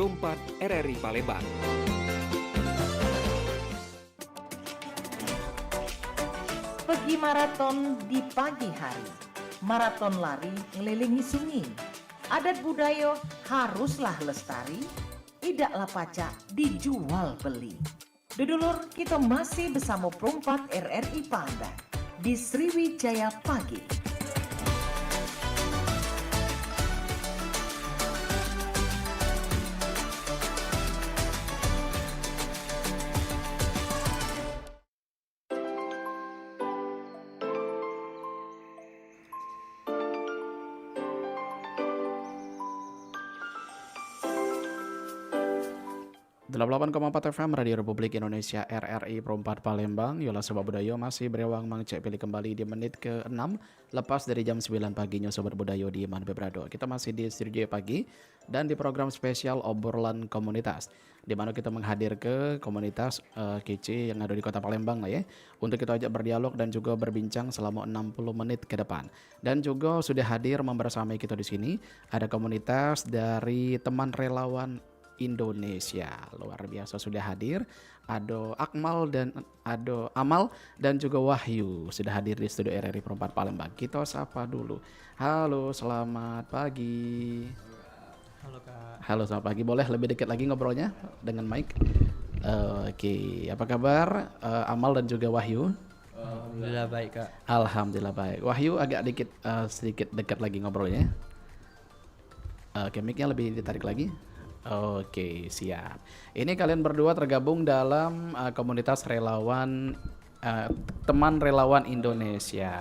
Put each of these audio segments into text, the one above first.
Perumpat RRI Palembang. Pergi maraton di pagi hari. Maraton lari ngelilingi sungai. Adat budaya haruslah lestari. Idaklah pacak dijual beli. Dudulur, kita masih bersama Perumpat RRI Palembang di Sriwijaya Pagi. Delapan 8,4 FM Radio Republik Indonesia RRI Perumpat Palembang. Yola Sobat Budaya masih berewang mengcek pilih kembali di menit ke-6 lepas dari jam 9 paginya Sobat Budaya di Man Bebrado. Kita masih di Sriwijaya Pagi dan di program spesial obrolan komunitas, di mana kita menghadir ke komunitas kece yang ada di Kota Palembang lah ya, untuk kita ajak berdialog dan juga berbincang selama 60 menit ke depan. Dan juga sudah hadir membersamai kita di sini ada komunitas dari teman relawan Indonesia, luar biasa sudah hadir. Ada Amal dan juga Wahyu sudah hadir di studio RRI Perumpat Palembang. Kita sapa dulu. Halo, selamat pagi. Halo Kak. Halo, selamat pagi. Boleh lebih dekat lagi ngobrolnya dengan mic? Oke, apa kabar Amal dan juga Wahyu? Alhamdulillah baik Kak. Alhamdulillah baik. Wahyu agak sedikit dekat lagi ngobrolnya. Oke, mic-nya lebih ditarik lagi. Oke, siap. Ini kalian berdua tergabung dalam komunitas relawan teman relawan Indonesia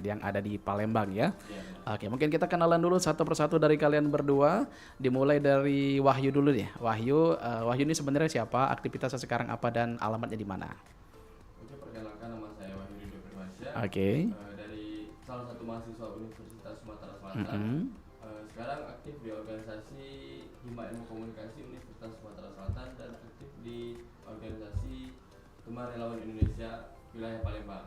yang ada di Palembang ya. Oke, mungkin kita kenalan dulu satu persatu dari kalian berdua. Dimulai dari Wahyu dulu deh. Wahyu ini sebenarnya siapa? Aktivitasnya sekarang apa dan alamatnya di mana? Oke, perkenalkan nama saya Wahyu Ridho Firmansyah. Oke. Dari salah satu mahasiswa Universitas Sumatera Selatan. Sekarang aktif di organisasi Hima Ilmu Komunikasi Universitas Sumatera Selatan dan aktif di organisasi Teman Relawan Indonesia wilayah Palembang.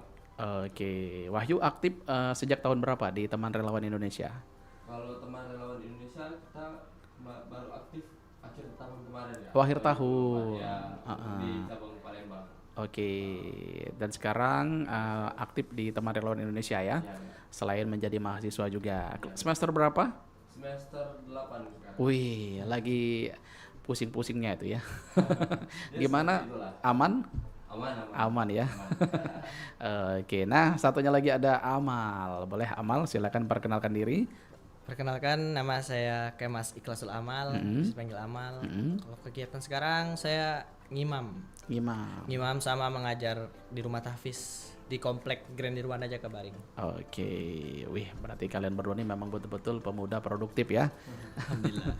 Oke, Wahyu aktif sejak tahun berapa di Teman Relawan Indonesia? Kalau Teman Relawan Indonesia kita baru aktif akhir tahun kemarin ya. Oh, akhir tahun. Ya, di cabang Palembang. Oke, dan sekarang aktif di Teman Relawan Indonesia ya? Ya. Selain menjadi mahasiswa juga. Semester berapa? Semester 8 sekarang. Wih, lagi pusing-pusingnya itu ya. Ya, Gimana? seperti itulah. Aman? Aman. Ya. Oke, nah satunya lagi ada Amal. Boleh Amal silakan perkenalkan diri. Perkenalkan nama saya Kemas Ikhlasul Amal, bisa panggil Amal. Kalau kegiatan sekarang saya ngimam sama mengajar di rumah tahfiz di komplek Grand Nirwana Jakabaring. Oke, wih berarti kalian berdua ini memang betul-betul pemuda produktif ya. Alhamdulillah.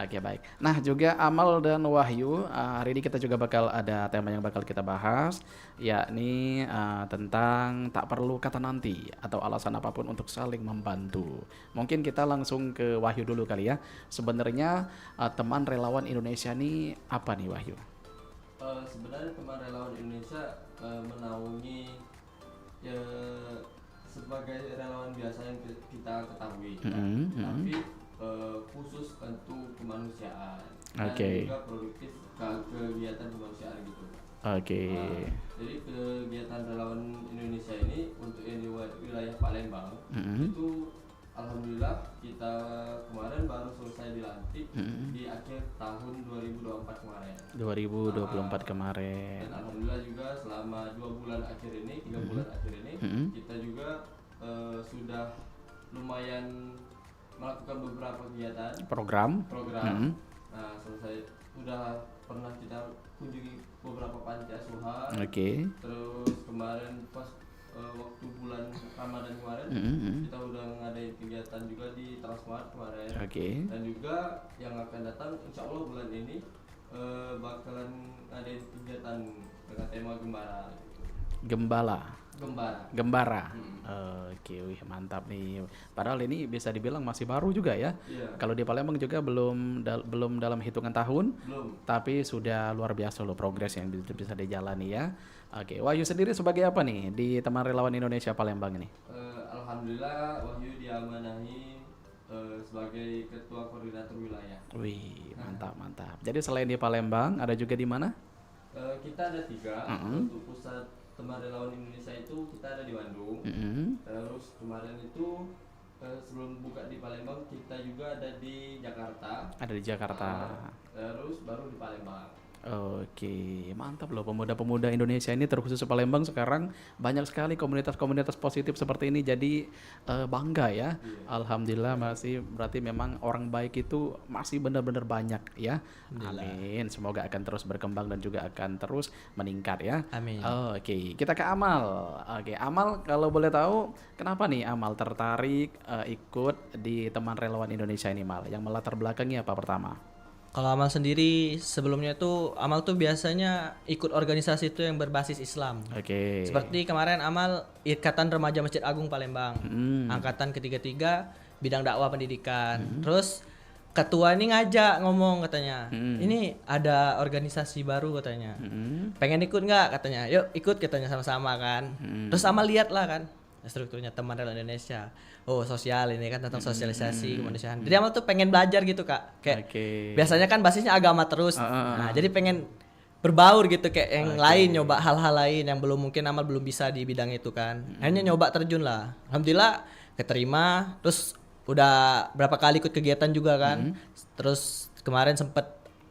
Oke, baik. Nah juga Amal dan Wahyu, hari ini kita juga bakal ada tema yang bakal kita bahas, yakni tentang tak perlu kata nanti atau alasan apapun untuk saling membantu. Mungkin kita langsung ke Wahyu dulu kali ya. Sebenarnya teman relawan Indonesia ini apa nih Wahyu? Sebenarnya Teman Relawan Indonesia menaungi ya sebagai relawan biasa yang kita ketahui, tapi khusus untuk kemanusiaan dan juga produktif kegiatan kemanusiaan gitu. Jadi kegiatan relawan Indonesia ini untuk yang di wilayah Palembang itu alhamdulillah kita kemarin baru selesai dilantik di akhir tahun 2024 kemarin. 2024 kemarin. Dan alhamdulillah juga selama 2 bulan akhir ini, 3 bulan akhir ini kita juga sudah lumayan melakukan beberapa kegiatan Program. Nah, selesai sudah pernah kita kunjungi beberapa panti asuhan. Terus kemarin pas waktu bulan Ramadan kemarin kita udah ngadain kegiatan juga di Transmart kemarin. Dan juga yang akan datang insya Allah bulan ini bakalan ngadain kegiatan dengan tema Gembara. Oke, wih mantap nih. Padahal ini bisa dibilang masih baru juga ya. Kalau di Palembang juga belum dalam hitungan tahun. Tapi sudah luar biasa loh progres yang bisa dijalani ya. Oke, Wahyu sendiri sebagai apa nih di Teman Relawan Indonesia Palembang ini? Alhamdulillah Wahyu diamanahi sebagai ketua koordinator wilayah. Wih, mantap. Jadi selain di Palembang, ada juga di mana? Kita ada 3. Untuk pusat teman relawan Indonesia itu kita ada di Bandung. Terus kemarin itu sebelum buka di Palembang kita juga ada di Jakarta. Ada di Jakarta. Terus baru di Palembang. Oke, mantap loh, pemuda-pemuda Indonesia ini terkhusus Palembang sekarang banyak sekali komunitas-komunitas positif seperti ini, jadi bangga ya. Alhamdulillah, masih berarti memang orang baik itu masih benar-benar banyak ya. Amin, semoga akan terus berkembang dan juga akan terus meningkat ya. Amin. Oke, kita ke Amal. Oke, Amal, kalau boleh tahu kenapa nih Amal tertarik ikut di Teman Relawan Indonesia ini, Mal? Yang melatar belakangnya apa pertama? Kalau Amal sendiri sebelumnya tuh Amal tuh biasanya ikut organisasi itu yang berbasis Islam. Oke. Seperti kemarin Amal Ikatan Remaja Masjid Agung Palembang, angkatan ke-33 bidang dakwah pendidikan. Terus ketua ini ngajak ngomong katanya, ini ada organisasi baru katanya, pengen ikut nggak katanya, yuk ikut katanya sama-sama kan. Terus Amal lihat lah kan strukturnya Teman Relawan Indonesia. Oh, sosial ini kan tentang sosialisasi kemanusiaan. Jadi Amal tuh pengen belajar gitu Kak. Kayak biasanya kan basisnya agama terus. Nah, jadi pengen berbaur gitu kayak yang lain, nyoba hal-hal lain yang mungkin Amal belum bisa di bidang itu kan. Akhirnya nyoba terjun lah. Alhamdulillah keterima, terus udah berapa kali ikut kegiatan juga kan. Terus kemarin sempet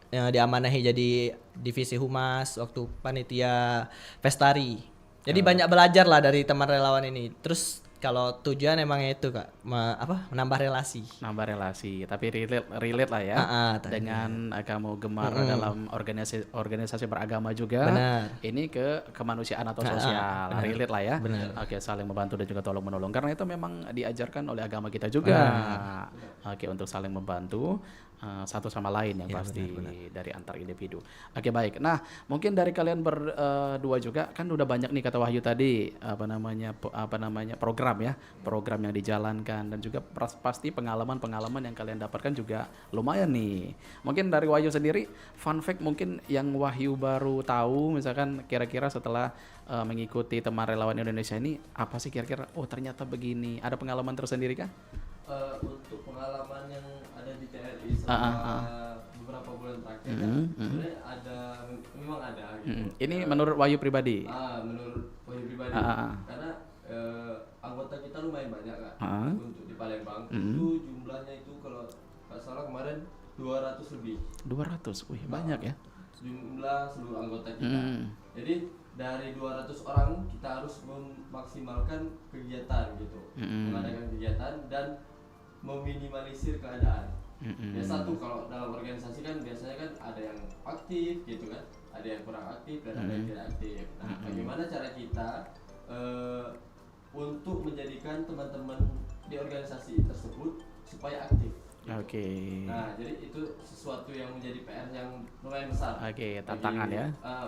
diamanahi jadi divisi humas waktu panitia Pestari. Jadi banyak belajar lah dari Teman Relawan ini. Terus kalau tujuan emangnya itu Kak, menambah relasi. Nambah relasi, tapi relate lah ya dengan kamu gemar dalam organisasi beragama juga. Benar. Ini ke kemanusiaan atau sosial, relate lah ya. Benar. Oke, saling membantu dan juga tolong menolong. Karena itu memang diajarkan oleh agama kita juga. Oke, untuk saling membantu satu sama lain yang pasti benar. Dari antar individu. Oke, baik. Nah, mungkin dari kalian berdua juga kan udah banyak nih kata Wahyu tadi apa namanya program yang dijalankan dan juga pasti pengalaman yang kalian dapatkan juga lumayan nih. Mungkin dari Wahyu sendiri fun fact mungkin yang Wahyu baru tahu misalkan kira-kira setelah mengikuti Teman Relawan Indonesia ini apa sih kira-kira ternyata begini. Ada pengalaman tersendiri kan? Untuk pengalaman yang ada di TRI selama beberapa bulan terakhir sebenarnya memang ada gitu. Ini menurut Wahyu pribadi? Menurut Wahyu pribadi karena anggota kita lumayan banyak Kak. Untuk di Palembang itu jumlahnya itu kalau nggak salah kemarin 200 lebih. 200, wih banyak ya? Jumlah seluruh anggota kita. Jadi dari 200 orang kita harus memaksimalkan kegiatan gitu, mengadakan kegiatan dan meminimalisir keadaan. Biasa tuh kalau dalam organisasi kan biasanya kan ada yang aktif gitu kan, ada yang kurang aktif dan ada yang tidak aktif. Nah, bagaimana cara kita untuk menjadikan teman-teman di organisasi tersebut supaya aktif? Gitu. Nah, jadi itu sesuatu yang menjadi PR yang lumayan besar. Tantangan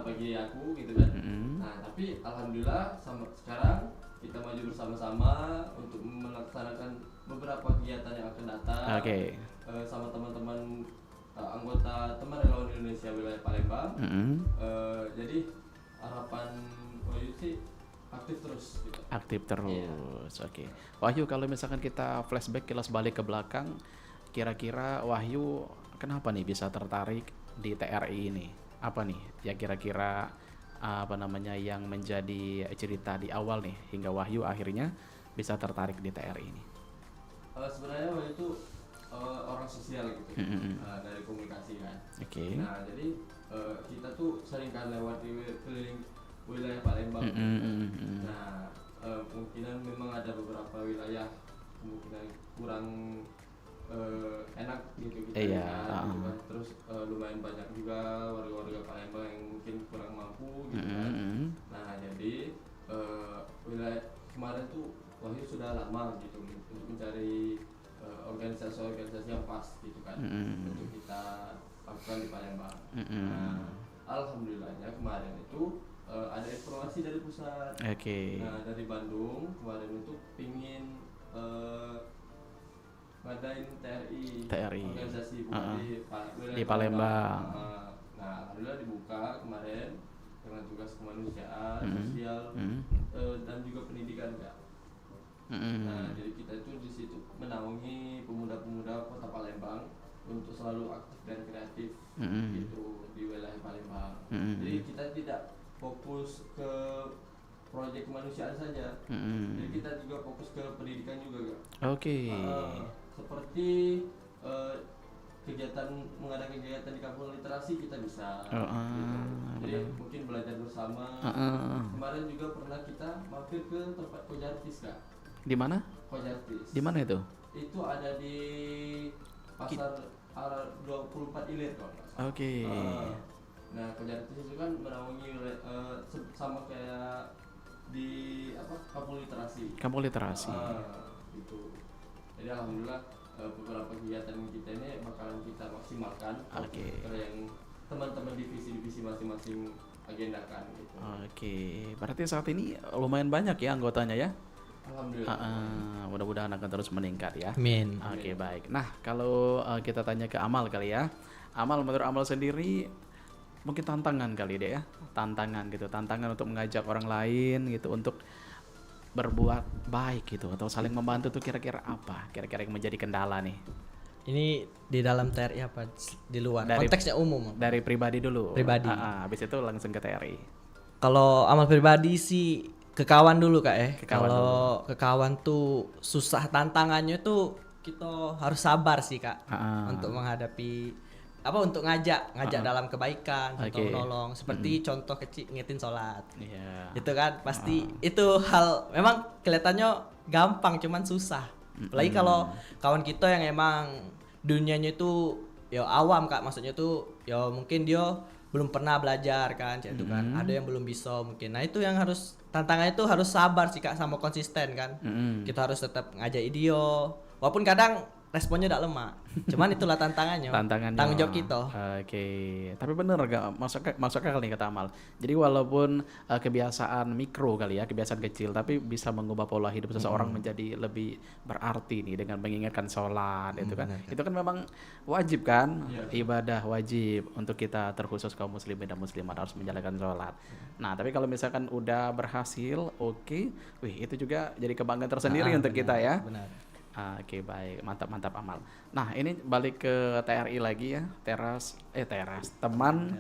bagi aku gitu kan. Nah, tapi alhamdulillah sekarang kita maju bersama-sama untuk melaksanakan beberapa kegiatan yang akan datang sama teman-teman anggota Teman Relawan Indonesia wilayah Palembang. Jadi harapan Wahyu sih aktif terus gitu. Aktif terus. Wahyu, kalau misalkan kita flashback kilas balik ke belakang, kira-kira Wahyu kenapa nih bisa tertarik di TRI ini? Apa nih ya kira-kira yang menjadi cerita di awal nih hingga Wahyu akhirnya bisa tertarik di TRI ini? Sebenarnya Wahyu itu orang sosial gitu, dari komunikasi kan. Nah, jadi kita tuh sering kan lewat di keliling wilayah Palembang. Nah, kemungkinan memang ada beberapa wilayah kemungkinan kurang enak gitu kan. Terus lumayan banyak juga warga-warga Palembang yang mungkin kurang mampu gitu kan. Nah, jadi wilayah kemarin tuh Wahyu sudah lama gitu untuk mencari organisasi-organisasi yang pas gitu kan untuk kita lakukan di Palembang. Nah, alhamdulillahnya kemarin itu ada informasi dari pusat. Nah, dari Bandung kemarin itu pingin ngadain TRI. Organisasi di Palembang. Nah, alhamdulillah dibuka kemarin dengan tugas kemanusiaan, sosial dan juga pendidikan Kak. Nah, jadi kita itu di situ menaungi pemuda-pemuda Kota Palembang untuk selalu aktif dan kreatif gitu di wilayah Palembang. Jadi kita tidak fokus ke proyek kemanusiaan saja. Jadi kita juga fokus ke pendidikan juga, Kak. Seperti mengadakan kegiatan di kampung literasi kita bisa. Gitu. Jadi mungkin belajar bersama. Kemarin juga pernah kita mampir ke tempat Kojartis, Kak. Di mana? Kojartis. Di mana itu? Itu ada di pasar 24 Ilir kalau nggak salah. Nah, Kojartis itu kan menaungi sama kayak di kampung literasi. Kampung literasi. Gitu. Jadi alhamdulillah beberapa kegiatan kita ini bakalan kita maksimalkan ke yang teman-teman divisi-divisi masing-masing agendakan gitu. Berarti saat ini lumayan banyak ya anggotanya ya? Alhamdulillah. Mudah-mudahan akan terus meningkat ya. Amin. Baik. Nah, kalau kita tanya ke Amal kali ya. Amal, menurut Amal sendiri mungkin tantangan kali deh ya. Tantangan untuk mengajak orang lain gitu untuk berbuat baik gitu atau saling membantu tuh kira-kira apa? Kira-kira yang menjadi kendala nih? Ini di dalam TRI apa di luar? Dari, konteksnya umum. Dari pribadi dulu. Pribadi. Habis itu langsung ke TRI. Kalau Amal pribadi sih ke kawan dulu, Kak ya. Kalau ke kawan tuh susah, tantangannya tuh kita harus sabar sih, Kak. Untuk menghadapi untuk ngajak dalam kebaikan, contoh menolong, seperti contoh kecil ngingetin sholat, itu kan pasti itu hal memang kelihatannya gampang, cuman susah. Apalagi kalau kawan kita yang emang dunianya itu ya awam, Kak, maksudnya tuh ya mungkin dia belum pernah belajar kan, itu kan ada yang belum bisa mungkin. Nah itu yang harus tantangannya itu harus sabar sih, Kak, sama konsisten kan. Kita harus tetap ngajak dia, walaupun kadang responnya tidak lemah, cuman itulah tantangannya. Tanggung jawab kita. Tapi bener gak masuk akal nih kata Amal. Jadi walaupun kebiasaan mikro kali ya, kebiasaan kecil, tapi bisa mengubah pola hidup seseorang menjadi lebih berarti nih dengan mengingatkan sholat itu kan. Itu kan memang wajib kan, ibadah wajib untuk kita, terkhusus kaum muslimin dan muslimat harus menjalankan sholat. Nah tapi kalau misalkan udah berhasil, itu juga jadi kebanggaan tersendiri untuk kita ya. Benar. Baik, mantap Amal. Nah ini balik ke TRI lagi ya, teman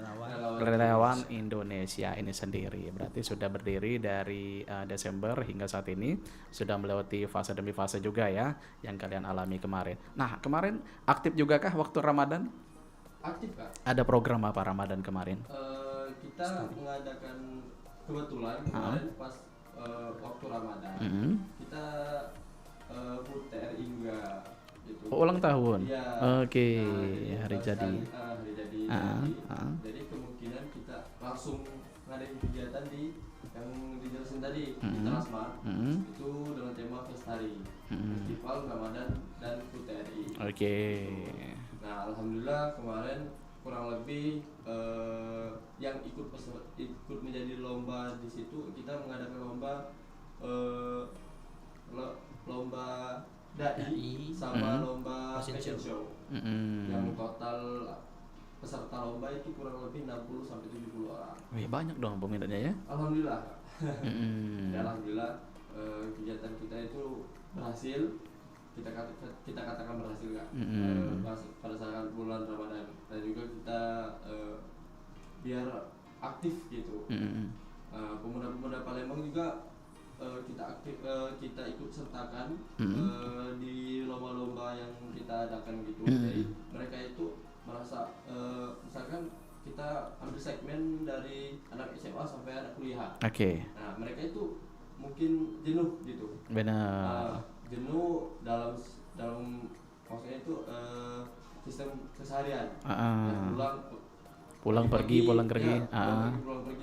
relawan Indonesia ini sendiri. Berarti sudah berdiri dari Desember hingga saat ini, sudah melewati fase demi fase juga ya yang kalian alami kemarin. Nah kemarin aktif juga kah waktu Ramadan? Aktif, Kak. Ada program apa Ramadan kemarin? Kita mengadakan kebetulan kemarin pas waktu Ramadan kita HUT TRI juga gitu. Ulang tahun. Ya. Hari jadi. Hari jadi. Jadi kemungkinan kita langsung ngadain kegiatan yang dijelasin tadi di Transmart. Itu dengan tema Festari, Festival Ramadan dan HUT TRI. Nah, alhamdulillah kemarin kurang lebih yang ikut menjadi lomba di situ, kita mengadakan lomba dai sama lomba fashion show. Yang total peserta lomba itu kurang lebih 60 sampai 70 orang. Banyak dong peminatnya ya. Alhamdulillah. Ya, alhamdulillah kegiatan kita itu berhasil. Kita katakan berhasil, Kak. Pada saat bulan Ramadan, dan juga kita biar aktif gitu. Pemuda-pemuda Palembang juga kita ikut sertakan di lomba-lomba yang kita adakan gitu. Jadi mereka itu merasa misalkan kita ambil segmen dari anak SMA sampai anak kuliah. Nah, mereka itu mungkin jenuh gitu. Benar. Jenuh dalam maksudnya itu sistem keseharian. Pulang pergi pulang pergi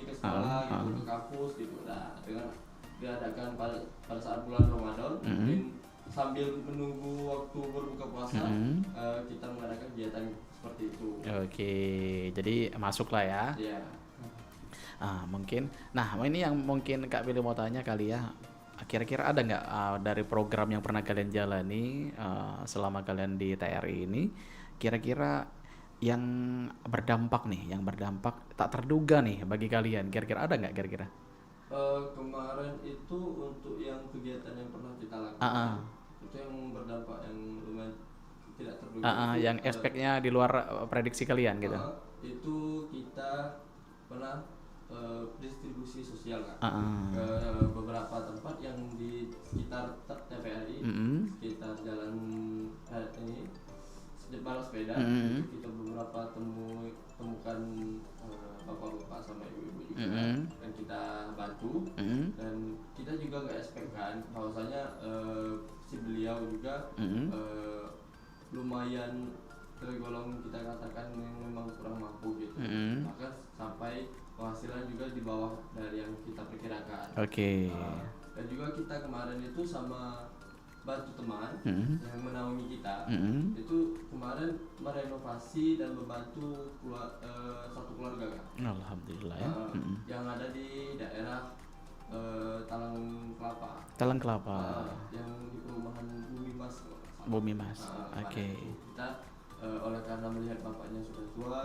ke sekolah gitu, ke kampus gitu. Nah, dengan diadakan pada saat bulan Ramadan, mungkin sambil menunggu waktu berbuka puasa, kita mengadakan kegiatan seperti itu. Jadi masuklah ya. Iya. Mungkin. Nah, ini yang mungkin Kak Billy mau tanya kali ya. Kira-kira ada nggak dari program yang pernah kalian jalani selama kalian di TRI ini, kira-kira yang berdampak tak terduga nih bagi kalian? Kira-kira ada nggak kira-kira? Kemarin itu untuk yang kegiatan yang pernah kita lakukan, itu yang berdampak yang lumayan tidak terduga. Yang aspeknya di luar prediksi kalian gitu. Itu kita pernah distribusi sosial kan, ke beberapa tempat yang di sekitar TVRI, sekitar jalan ini balap sepeda. Kita beberapa temukan bapak-bapak sama ibu-ibu juga, dan kita bantu. Dan kita juga nggak expect kan bahwasanya si beliau juga lumayan tergolong kita katakan yang memang kurang mampu gitu. Maka sampai penghasilan juga di bawah dari yang kita perkirakan. Dan juga kita kemarin itu sama bantu teman yang menaungi kita, itu kemarin merenovasi dan membantu satu keluarga kan. Alhamdulillah ya. Yang ada di daerah Talang Kelapa. Yang di perumahan Bumi Mas. Kita oleh karena melihat bapaknya sudah tua,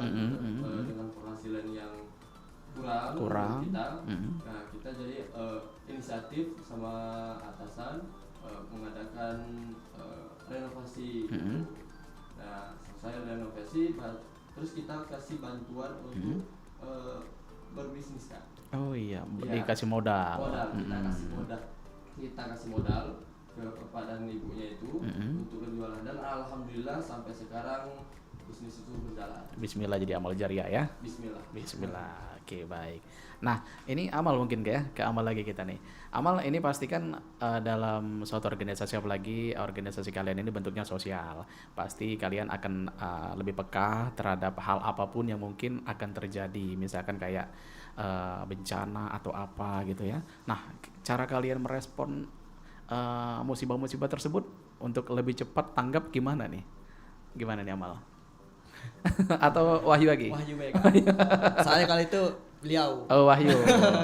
dengan penghasilan yang kurang kita, nah kita jadi inisiatif sama atasan mengadakan renovasi. Nah selesai renovasi, terus kita kasih bantuan untuk berbisnis kan. Dikasih modal. Kita kasih modal kepada ibunya itu untuk berjualan, dan alhamdulillah sampai sekarang bisnis itu berjalan. Bismillah, jadi amal jariah ya. Bismillah. Oke, baik. Nah, ini Amal mungkin ke Amal lagi kita nih. Amal, ini pasti kan dalam suatu organisasi, apalagi organisasi kalian ini bentuknya sosial, pasti kalian akan lebih peka terhadap hal apapun yang mungkin akan terjadi, misalkan kayak bencana atau apa gitu ya. Nah, cara kalian merespon musibah-musibah tersebut untuk lebih cepat tanggap gimana nih Amal? Atau Wahyu lagi? Wahyu baik. Soalnya kali itu beliau. Wahyu.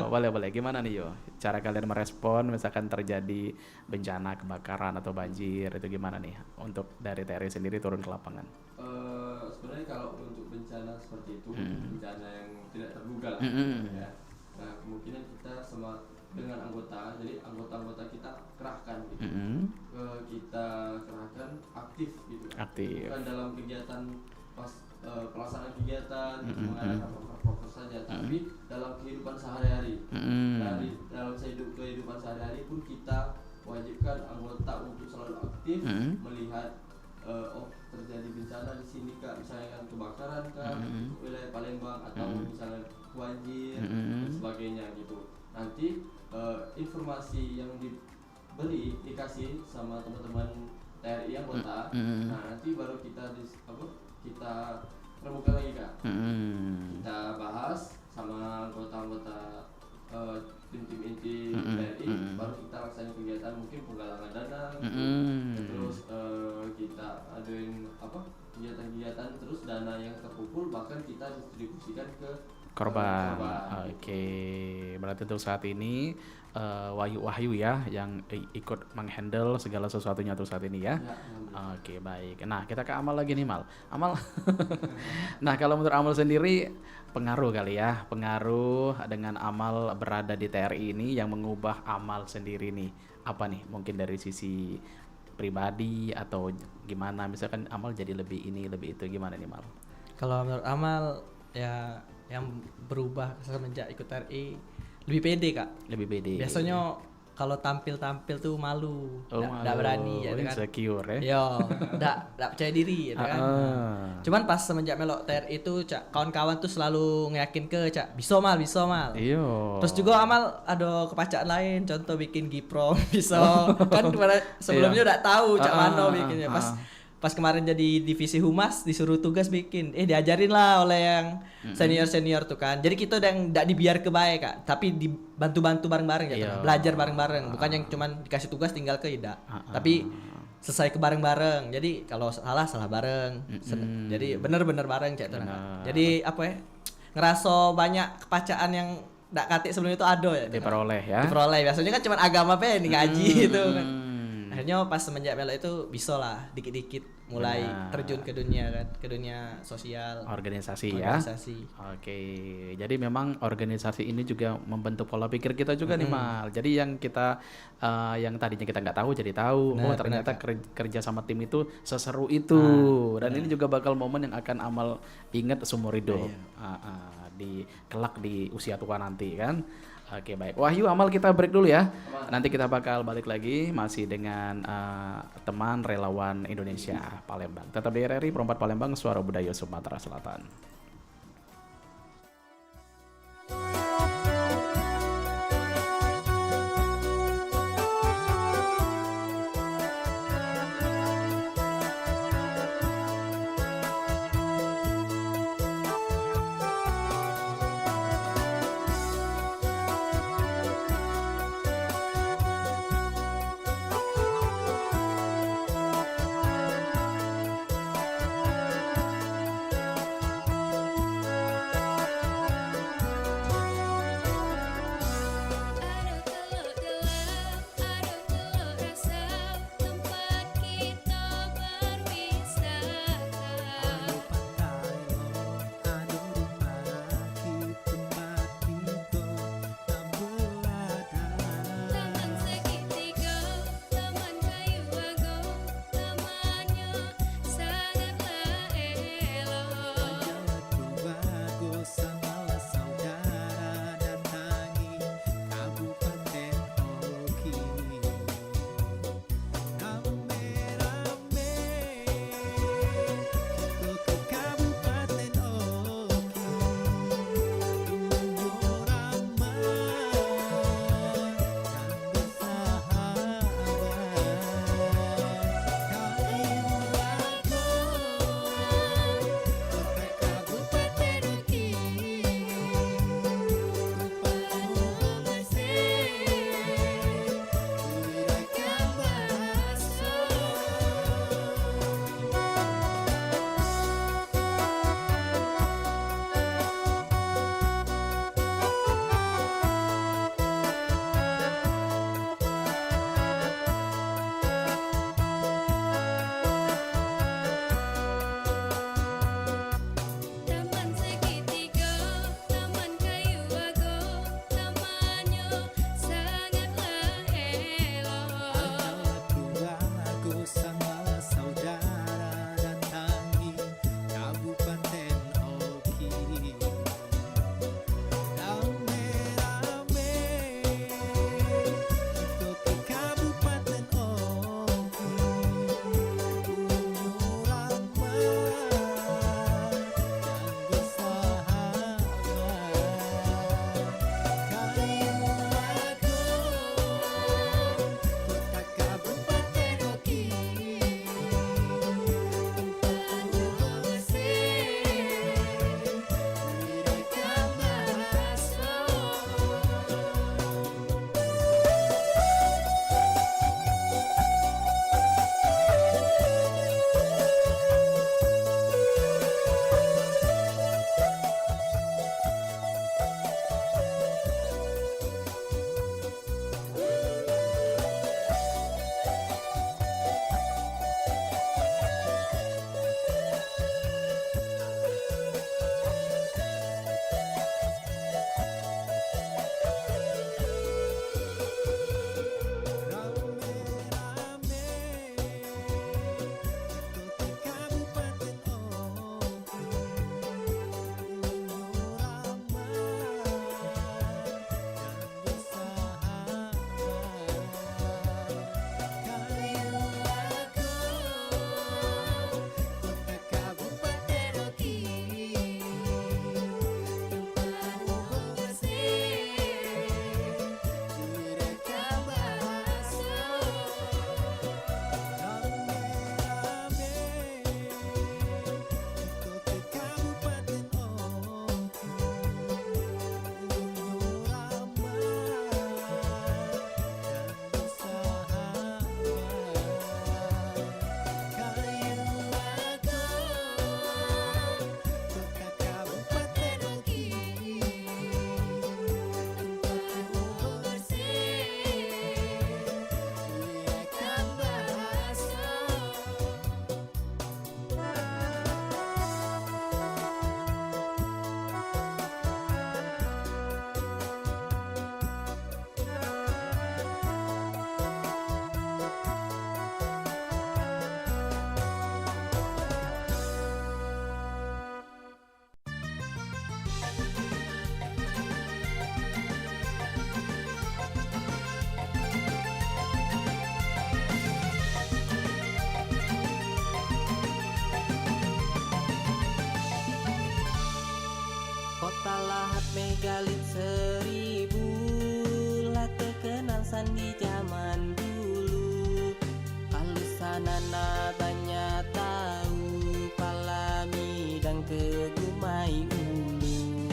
Boleh. Gimana nih cara kalian merespon misalkan terjadi bencana, kebakaran atau banjir, itu gimana nih untuk dari TRI sendiri turun ke lapangan? Sebenarnya kalau untuk bencana seperti itu, bencana yang tidak terduga lah, ya. Nah kemungkinan kita dengan anggota, jadi anggota kita kerahkan gitu, kita kerahkan aktif gitu, bukan dalam kegiatan pas pelaksanaan kegiatan mengadakan prokes saja, tapi dalam kehidupan sehari-hari. Dalam kehidupan sehari-hari pun kita wajibkan anggota untuk selalu aktif melihat terjadi bencana di sini kak, misalnya kebakaran kak, wilayah Palembang atau misalnya banjir dan sebagainya gitu. Nanti informasi yang dikasih sama teman-teman TRI anggota, nah nanti baru kita rembukan lagi kak. Kita bahas sama anggota-anggota tim-tim inti TRI, baru kita laksanakan kegiatan mungkin penggalangan dana gitu. Terus kita adain kegiatan-kegiatan, terus dana yang terkumpul bahkan kita distribusikan ke korban. Berarti untuk saat ini Wahyu ya yang ikut menghandle segala sesuatunya untuk saat ini ya. Baik. Nah, kita ke Amal lagi nih, Amal. Nah, kalau menurut Amal sendiri pengaruh dengan Amal berada di TRI ini yang mengubah Amal sendiri nih. Apa nih? Mungkin dari sisi pribadi atau gimana? Misalkan Amal jadi lebih ini, lebih itu, gimana nih, Mal? Kalau menurut Amal ya yang berubah semenjak ikut TRI lebih pede kak. Lebih pede. Biasanya kalau tampil tuh malu, nggak berani ya kan. Insecure nggak percaya diri ya kan. Cuman pas semenjak melok TRI itu kawan-kawan tuh selalu ngeyakin bisa mal. Terus juga Amal ada kepacaan lain, contoh bikin giprom bisa. Kan sebelumnya udah tahu mana bikinnya. Pas kemarin jadi divisi humas disuruh tugas bikin, diajarin lah oleh yang senior tuh kan. Jadi kita udah nggak dibiar kebaik kak, tapi dibantu bareng-bareng ya, belajar bareng-bareng. Bukan yang cuman dikasih tugas tinggal ke tapi selesai ke bareng-bareng. Jadi kalau salah bareng. Jadi bener-bener bareng Jadi ngerasa banyak kepacaan yang nggak katik sebelum itu ada ya. Diperoleh. Biasanya kan cuman agama ngaji itu kan. Akhirnya pas semenjak melo itu bisa lah dikit-dikit mulai terjun ke dunia kan, ke dunia sosial, organisasi. Oke, jadi memang organisasi ini juga membentuk pola pikir kita juga nih Mal. Jadi yang kita yang tadinya kita nggak tahu jadi tahu. Ternyata kerja sama tim itu seseru itu. Dan ini juga bakal momen yang akan Amal ingat seumur hidup. Di kelak di usia tua nanti kan. Oke, baik. Wahyu, Amal, kita break dulu ya. Nanti kita bakal balik lagi masih dengan teman relawan Indonesia Palembang. Tetap di RRI Perempat Palembang, Suara Budaya Sumatera Selatan. Kota lahat megalit 1000, lah terkenal san di zaman dulu. Kalau sanana banyak tahu, palami dan kegumai ulu.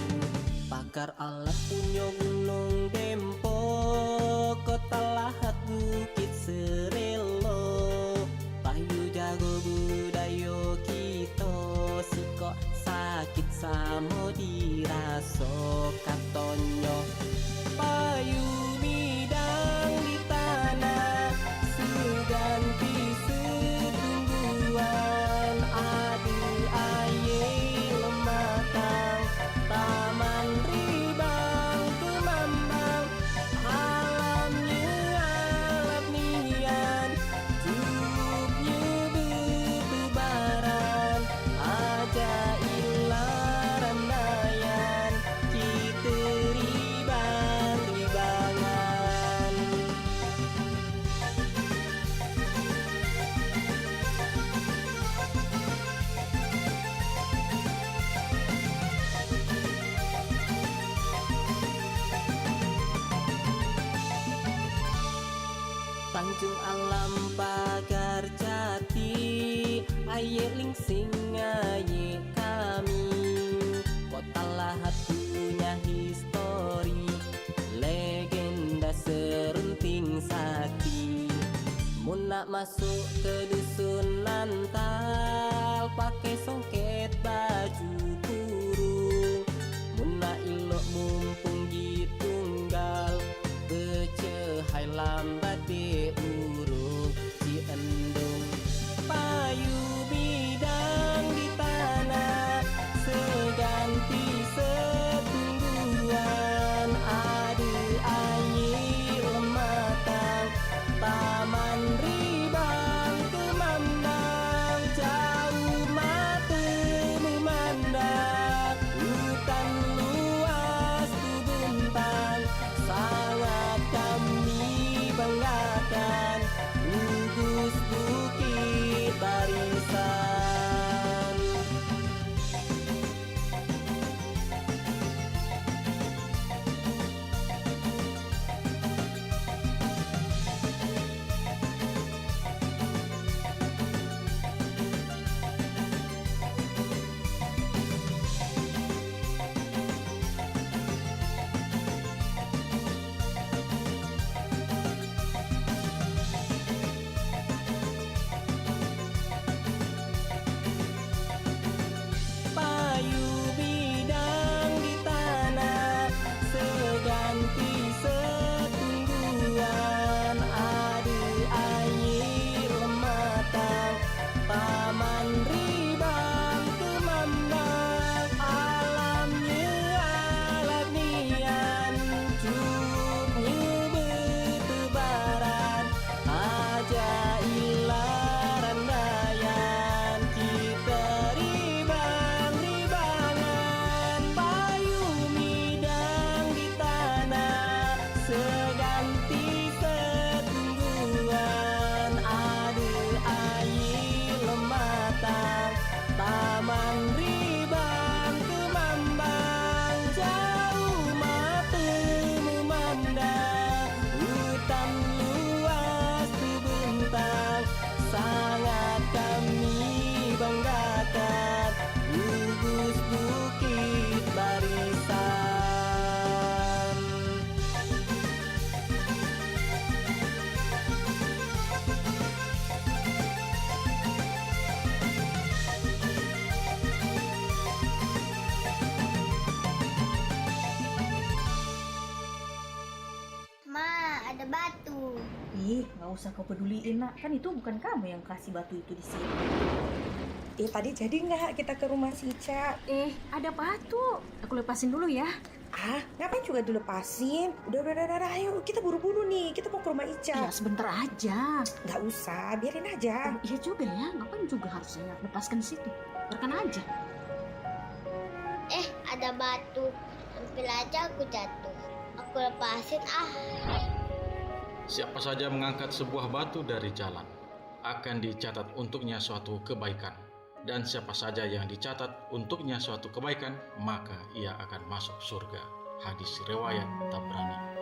Pakar alam punya gunung Dempo, kota lahat bukit Serelo. Payu jago budayo kita, siko sakit samo diraso katonyo. Payu bidang di tanah, seganti setungguan. Adu aye lematang, taman ribang kemambang. Alamnya alat nian, cukupnya bertebaran. Aja ilaran dayan, kita ribang-ribangan. Tanjung Alam Pagar Jati, aye lingsing aye kami. Kota lahat punya histori, legenda serunting sakti. Mun nak masuk ke dusun Nantal, pakai songket baju kurung. Mun nak ilok mumpung di tunggal, becehai lambat di urung ci endung. Payu bidang di tanah, seganti setungguan. Adu aye lematang, taman ribang kemambang. Jauh mata memandang, hutan luas terbentang. Sangat kami banggakan, gugus bukit barisan. Payu bidang di tanah, seganti setungguan. Adu aye lematang, taman ribang kemambang. Alamnya alat nian, cukupnya bertebaran. Aja ilaran dayan, kita ribang-ribangan. Payu midang di tanah, seganti setungguan. Adu aye lematang, taman ribang kemambang. Jauh mata memandang, hutan luas terbentang. Sangat kami banggakan, gugus bukit barisan. Ma, ada batu. Ih, nggak usah kau peduliin, nak. Kan itu bukan kamu yang kasih batu itu di sini. Tadi jadi nggak kita ke rumah si Ica? Ada batu. Aku lepasin dulu ya. Ngapain juga dilepasin? Udah, ayo kita buru-buru nih. Kita mau ke rumah Ica. Ya, sebentar aja. Nggak usah, biarin aja. Iya juga ya, ngapain juga harus saya lepaskan di situ. Biarkan aja. Ada batu. Hampir aja aku jatuh. Aku lepasin Siapa saja mengangkat sebuah batu dari jalan akan dicatat untuknya suatu kebaikan. Dan siapa saja yang dicatat untuknya suatu kebaikan, maka ia akan masuk surga. Hadis riwayat Tabrani.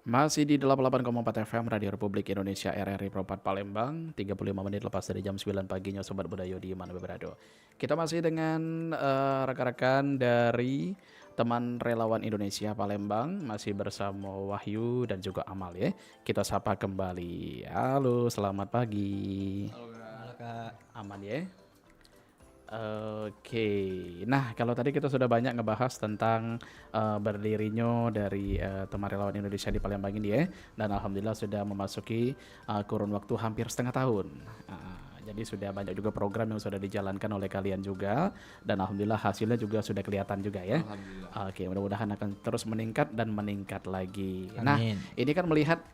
Masih di 88,4 FM Radio Republik Indonesia RRI Pro 4 Palembang, 35 menit lepas dari jam 9 paginya Sobat Budayo di Mana Beberado. Kita masih dengan rekan-rekan dari teman relawan Indonesia Palembang, masih bersama Wahyu dan juga Amal ya. Kita sapa kembali. Halo, selamat pagi. Halo Kak. Aman ya? Oke, nah kalau tadi kita sudah banyak ngebahas tentang berdirinya dari teman relawan Indonesia di Palembang ini ya, dan alhamdulillah sudah memasuki kurun waktu hampir setengah tahun. Jadi sudah banyak juga program yang sudah dijalankan oleh kalian juga, dan alhamdulillah hasilnya juga sudah kelihatan juga ya. Oke, mudah-mudahan akan terus meningkat dan meningkat lagi. Amin. Nah, ini kan melihat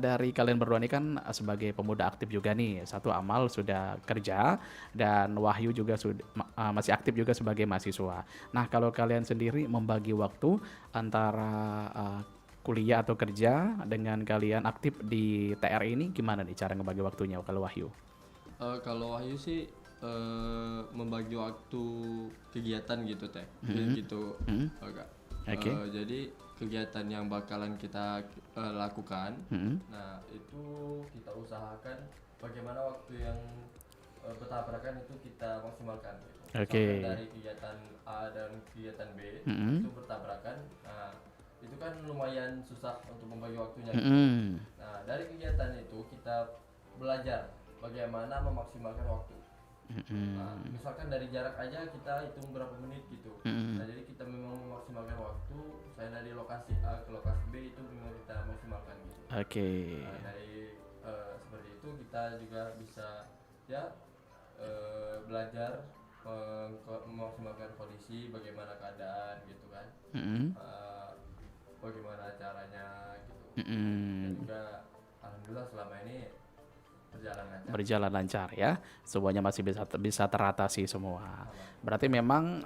dari kalian berdua ini kan sebagai pemuda aktif juga nih. Satu Amal sudah kerja dan Wahyu juga sudah masih aktif juga sebagai mahasiswa. Nah, kalau kalian sendiri membagi waktu antara kuliah atau kerja dengan kalian aktif di TR ini, gimana nih cara ngebagi waktunya kalau Wahyu? Kalau Wahyu sih membagi waktu kegiatan gitu teh, gitu Kak. Okay. Jadi kegiatan yang bakalan kita lakukan, nah itu kita usahakan bagaimana waktu yang bertabrakan itu kita maksimalkan. Gitu. Oke. Dari kegiatan A dan kegiatan B itu bertabrakan, nah itu kan lumayan susah untuk membagi waktunya. Gitu. Nah dari kegiatan itu kita belajar bagaimana memaksimalkan waktu. Nah, misalkan dari jarak aja kita hitung berapa menit gitu. Nah, jadi kita memang memaksimalkan waktu. Saya dari lokasi A ke lokasi B itu memang kita maksimalkan gitu. Oke. Nah, dari seperti itu kita juga bisa ya belajar memaksimalkan kondisi, bagaimana keadaan gitu kan. Bagaimana caranya gitu. Dan juga alhamdulillah selama ini berjalan lancar ya, semuanya masih bisa teratasi semua. Berarti memang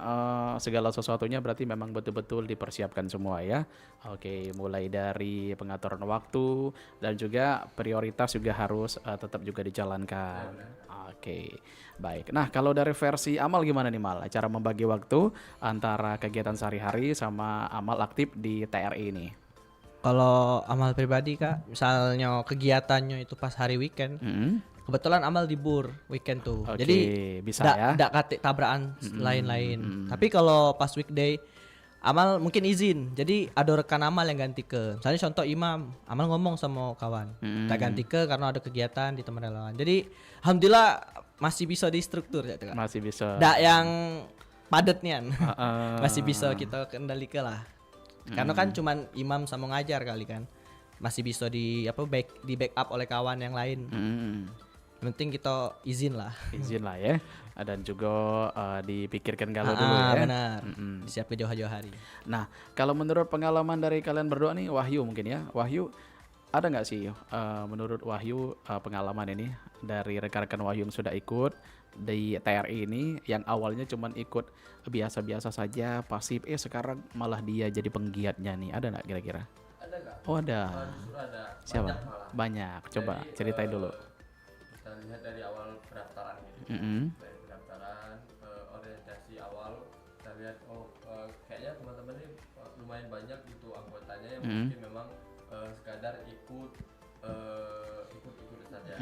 segala sesuatunya berarti memang betul-betul dipersiapkan semua ya. Oke, mulai dari pengaturan waktu dan juga prioritas juga harus tetap juga dijalankan. Oke, baik. Nah kalau dari versi Amal gimana nih Mal? Cara membagi waktu antara kegiatan sehari-hari sama Amal aktif di TRI ini? Kalau Amal pribadi Kak, misalnya kegiatannya itu pas hari weekend, kebetulan Amal libur weekend tuh, jadi bisa ya. Tidak kate tabrakan lain-lain. Tapi kalau pas weekday, Amal mungkin izin, jadi ada rekan Amal yang ganti ke. Misalnya contoh Imam, Amal ngomong sama kawan, kita ganti ke karena ada kegiatan di teman relawan. Jadi alhamdulillah masih bisa distruktur ya Kak. Masih bisa. Tidak yang padatnya, masih bisa kita kendalikan lah. Karena kan cuman imam sama ngajar kali kan, masih bisa di backup oleh kawan yang lain. Yang penting kita izin lah ya, dan juga dipikirkan kalau dulu ya. Benar, siap ke jauh-jauh hari. Nah kalau menurut pengalaman dari kalian berdua nih, Wahyu mungkin ya, Wahyu ada nggak sih menurut Wahyu pengalaman ini dari rekan-rekan Wahyu yang sudah ikut di TRI ini, yang awalnya cuman ikut biasa-biasa saja pasif, sekarang malah dia jadi penggiatnya nih, ada nggak kira-kira? Ada Kak. Oh ada. Ada. Siapa? Banyak. Coba jadi, ceritain dulu. Kita lihat dari awal pendaftaran gitu. Dari pendaftaran, orientasi awal, kita lihat kayaknya teman-teman ini lumayan banyak gitu anggotanya yang mungkin memang sekadar ikut saja.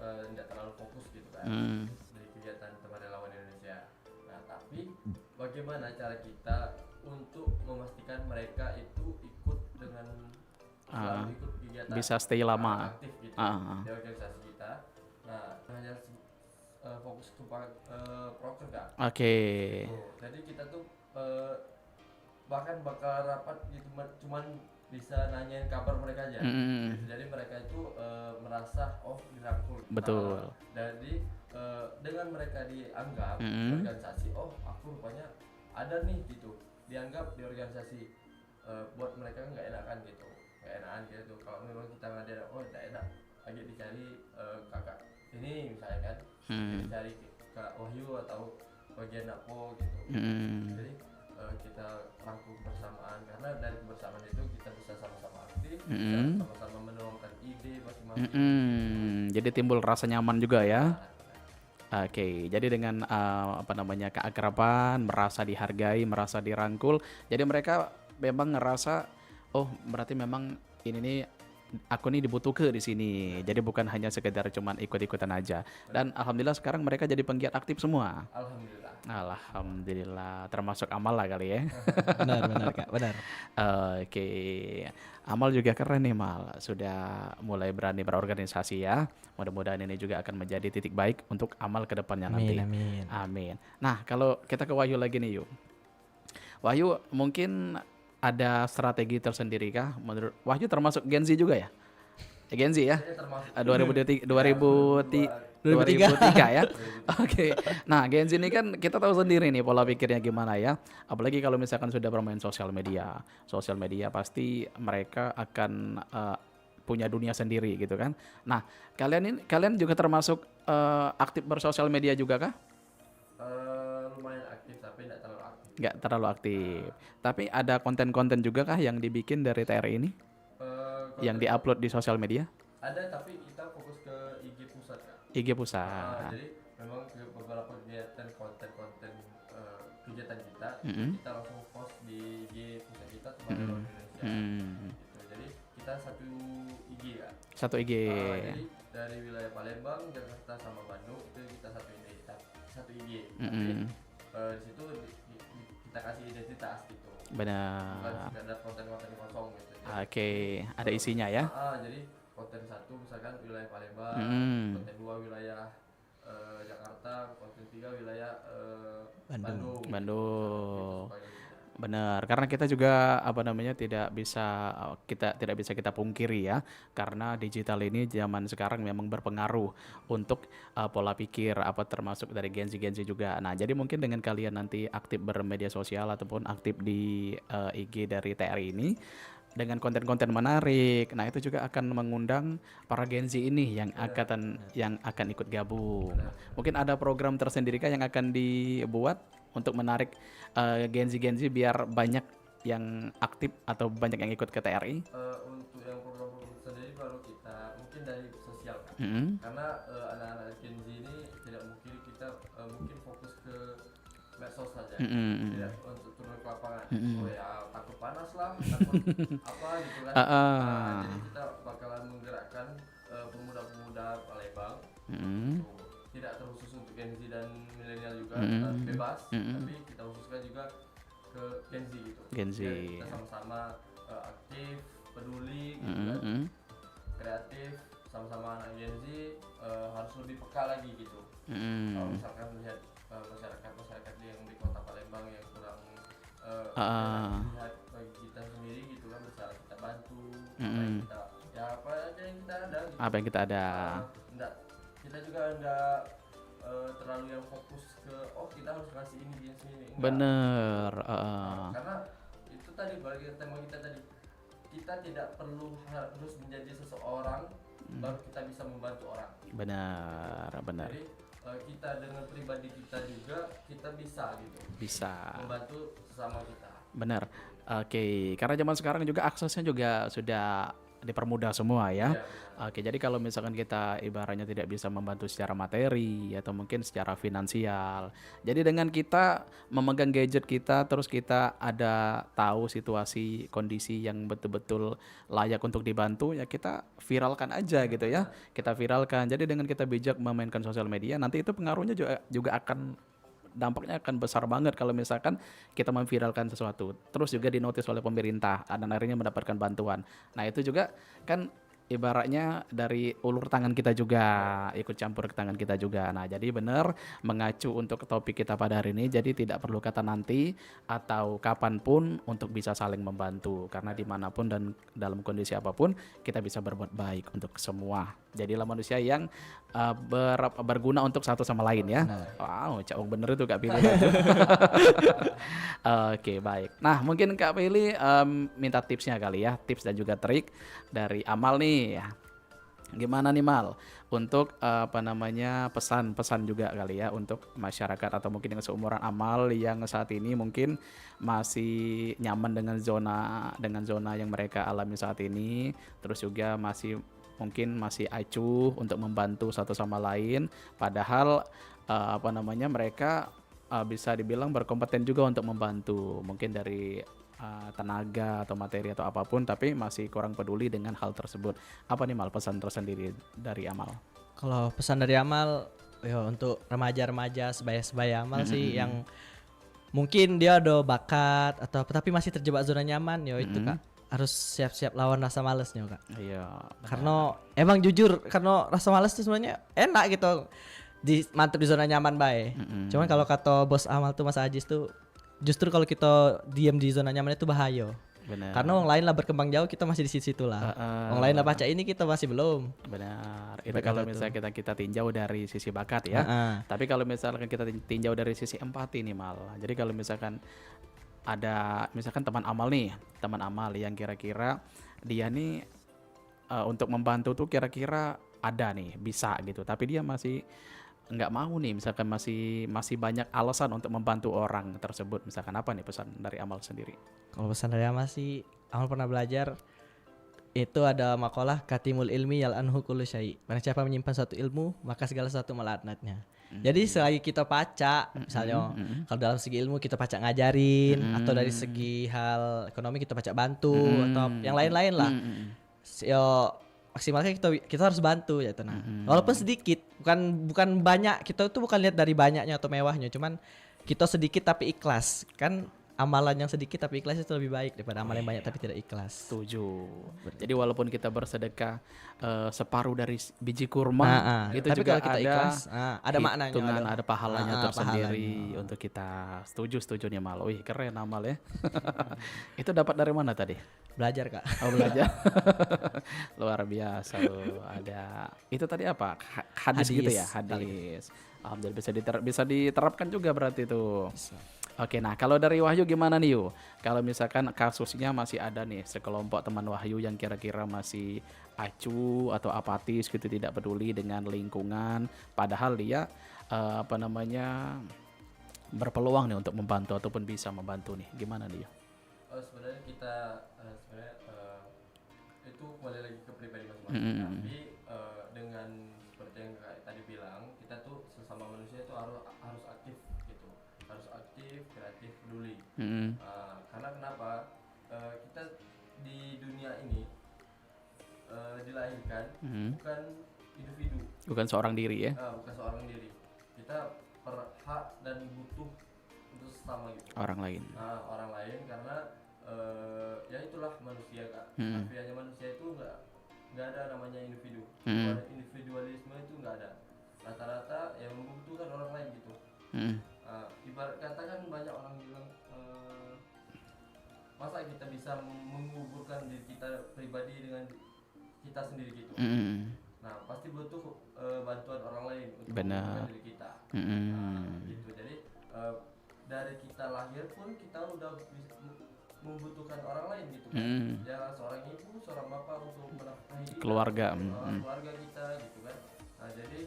Tidak terlalu fokus gitu kan dari kegiatan teman relawan Indonesia. Nah tapi bagaimana cara kita untuk memastikan mereka itu ikut dengan selalu ikut kegiatan, bisa stay lama aktif gitu di organisasi kita. Nah hanya fokus ke proker Kak. Jadi kita tuh bahkan bakal rapat gitu, cuman bisa nanyain kabar mereka aja. Jadi mereka itu merasa dirangkul. Betul. Jadi dengan mereka dianggap organisasi, aku rupanya ada nih gitu, dianggap di organisasi, buat mereka nggak enakan gitu, kalau memang kita nggak ada, tidak enak, lagi dicari kakak ini misalnya kan, cari Kak Wahyu atau bagian apa gitu. Jadi kita rangkum bersamaan, karena dari kebersamaan itu kita bisa sama-sama aktif, bisa sama-sama menuangkan ide masing-masing. Jadi timbul rasa nyaman juga ya. Oke, jadi dengan keakraban, merasa dihargai, merasa dirangkul, jadi mereka memang ngerasa, oh berarti memang ini nih aku nih dibutuhkan di sini. Jadi bukan hanya sekedar cuman ikut-ikutan aja. Dan alhamdulillah sekarang mereka jadi penggiat aktif semua. Alhamdulillah, termasuk Amal lah kali ya. Benar Kak, benar. Oke, Amal juga keren nih Mal, sudah mulai berani berorganisasi ya. Mudah-mudahan ini juga akan menjadi titik baik untuk Amal ke depannya nanti. Amin. Nah, kalau kita ke Wahyu lagi nih yuk. Wahyu mungkin ada strategi tersendiri kah? Menurut Wahyu termasuk Gen Z juga ya? Gen Z ya? 2003 ya? Oke. Nah, Gen Z ini kan kita tahu sendiri nih pola pikirnya gimana ya. Apalagi kalau misalkan sudah bermain sosial media. Sosial media pasti mereka akan punya dunia sendiri gitu kan. Nah, kalian juga termasuk aktif bersosial media juga kah? Lumayan aktif tapi tidak terlalu aktif. Nggak terlalu aktif. Tapi ada konten-konten juga kah yang dibikin dari TRI ini? Yang diupload di sosial media? Ada, tapi kita fokus ke IG pusat Kak. IG pusat. Jadi memang beberapa kegiatan konten-konten kegiatan kita, kita langsung post di IG pusat kita sebagai Indonesia. Gitu. Jadi kita satu IG Kak. Satu IG. Jadi dari wilayah Palembang, Jakarta sama Bandung itu kita satu IG. Di situ kita kasih identitas gitu. Benar. Bukan sekedar konten-konten kosong gitu. Oke, ada isinya ya. Jadi konten 1 misalkan wilayah Palembang, konten 2 wilayah Jakarta, konten 3 wilayah Bandung. Gitu, Benar, karena kita juga tidak bisa kita pungkiri ya, karena digital ini zaman sekarang memang berpengaruh untuk pola pikir termasuk dari Gen Z juga. Nah, jadi mungkin dengan kalian nanti aktif bermedia sosial ataupun aktif di IG dari TRI ini dengan konten-konten menarik, nah itu juga akan mengundang para Gen Z ini yang akan ikut gabung. Mungkin ada program tersendiri kah yang akan dibuat untuk menarik Gen Z biar banyak yang aktif atau banyak yang ikut ke TRI? Untuk yang program sendiri baru kita mungkin dari sosial kan? Karena anak-anak Gen Z ini tidak mungkin kita mungkin fokus ke medsos saja, tidak untuk turun ke lapangan. Oh ya takut panas lah, takut apa gitu kan. Jadi kita bakalan menggerakkan pemuda-pemuda Palembang, tidak terkhusus untuk Gen Z dan milenial juga, bebas, tapi kita khususkan juga ke Gen Z gitu. Kita sama-sama aktif, peduli, gitu kan, kreatif, sama-sama anak Gen Z harus lebih peka lagi gitu. Kalau misalkan melihat masyarakat yang di kota Palembang yang kurang lihat bagi kita sendiri gitu kan, bisa kita bantu, kita ya apa aja yang kita ada gitu. Apa yang kita ada. Kita juga enggak terlalu yang fokus ke kita harus kasih ini sini. Bener. Karena itu tadi bagi tema kita tadi, kita tidak perlu harus menjadi seseorang baru kita bisa membantu orang. Benar. Jadi kita dengan pribadi kita juga kita bisa gitu. Membantu sesama kita. Benar. Oke, karena zaman sekarang juga aksesnya juga sudah dipermudah semua ya. Oke, jadi kalau misalkan kita ibaratnya tidak bisa membantu secara materi atau mungkin secara finansial, jadi dengan kita memegang gadget kita, terus kita ada tahu situasi kondisi yang betul-betul layak untuk dibantu, ya kita viralkan aja gitu ya. Kita viralkan. Jadi dengan kita bijak memainkan sosial media, nanti itu pengaruhnya juga akan dampaknya akan besar banget kalau misalkan kita memviralkan sesuatu, terus juga dinotis oleh pemerintah dan akhirnya mendapatkan bantuan. Nah itu juga kan ibaratnya dari ulur tangan kita juga, ikut campur ke tangan kita juga. Nah jadi benar mengacu untuk topik kita pada hari ini, jadi tidak perlu kata nanti atau kapanpun untuk bisa saling membantu, karena dimanapun dan dalam kondisi apapun kita bisa berbuat baik untuk semua. Jadilah manusia yang berguna untuk satu sama lain ya. Wow, cawang bener itu Kak Pilih. Oke, baik. Nah mungkin Kak Pilih minta tipsnya kali ya, tips dan juga trik dari Amal nih. Gimana nih Mal, untuk pesan-pesan juga kali ya untuk masyarakat atau mungkin yang seumuran Amal yang saat ini mungkin masih nyaman dengan zona yang mereka alami saat ini, terus juga mungkin masih acuh untuk membantu satu sama lain, padahal mereka bisa dibilang berkompeten juga untuk membantu mungkin dari tenaga atau materi atau apapun, tapi masih kurang peduli dengan hal tersebut. Apa nih Mal pesan tersendiri dari Amal? Kalau pesan dari Amal untuk remaja-remaja sebaya-sebaya Amal sih yang mungkin dia ada bakat atau tapi masih terjebak zona nyaman, itu Kak harus siap-siap lawan rasa malesnya Kak. Iya. Karena emang jujur karena rasa males itu sebenarnya enak gitu mantep di zona nyaman bae. Cuman kalau kata bos Amal tuh Mas Ajis tuh justru kalau kita diam di zona nyaman itu bahaya. Benar. Karena orang lain lah berkembang jauh, kita masih di situ lah. Orang lain lah baca ini, kita masih belum. Benar. Itu kalau misalnya kita tinjau dari sisi bakat ya. Tapi kalau misalkan kita tinjau dari sisi empati nih Mal. Jadi kalau misalkan ada teman Amal yang kira-kira dia nih untuk membantu tuh kira-kira ada nih bisa gitu. Tapi dia masih nggak mau nih, misalkan masih banyak alasan untuk membantu orang tersebut. Misalkan apa nih pesan dari Amal sendiri? Kalau pesan dari Amal sih, Amal pernah belajar itu ada makalah katimul ilmi yal anhu kullu syai. Barang siapa menyimpan suatu ilmu, maka segala sesuatu melaknatnya. Jadi selagi kita pacak, misalnya kalau dalam segi ilmu kita pacak ngajarin, atau dari segi hal ekonomi kita pacak bantu, atau yang lain-lain lah. Maksimalnya kita harus bantu ya tenang. Walaupun sedikit, bukan banyak, kita tuh bukan lihat dari banyaknya atau mewahnya, cuman kita sedikit tapi ikhlas. Kan amalan yang sedikit tapi ikhlas itu lebih baik daripada amalan yang banyak tapi tidak ikhlas. Setuju. Jadi walaupun kita bersedekah separuh dari biji kurma, itu tapi juga kita ikhlas, ada maknanya, ada pahalanya tersendiri untuk kita. Setuju nih Mal. Wih, keren Amal ya. Itu dapat dari mana tadi? Belajar Kak. Oh belajar. Luar biasa loh. Ada itu tadi apa? Hadis gitu ya? Hadis. Alhamdulillah bisa diterapkan juga berarti itu. Oke, nah kalau dari Wahyu gimana nih Yu? Kalau misalkan kasusnya masih ada nih sekelompok teman Wahyu yang kira-kira masih acuh atau apatis gitu, tidak peduli dengan lingkungan, padahal dia berpeluang nih untuk membantu ataupun bisa membantu nih, gimana nih Yu? Sebenarnya kita itu kembali lagi ke pribadi masing-masing. Tapi dengan seperti yang tadi bilang, kita tuh sesama manusia itu harus aktif gitu, harus aktif, kreatif, peduli. Karena kenapa? Kita di dunia ini dilahirkan bukan individu, bukan seorang diri ya. Bukan seorang diri. Kita berhak dan butuh untuk sesama gitu. Orang lain. Orang lain karena ya itulah manusia Kak. Harfiahnya manusia itu nggak ada namanya individu. Individualisme itu nggak ada. Rata-rata yang membutuhkan orang lain gitu. Ibarat kata kan banyak orang bilang masa kita bisa menguburkan diri kita pribadi dengan kita sendiri gitu. Nah pasti butuh bantuan orang lain untuk menguburkan diri kita. Gitu. Jadi dari kita lahir pun kita udah membutuhkan orang lain gitu kan. Ya seorang ibu, seorang bapak untuk menafkahi keluarga keluarga kita gitu kan. Nah jadi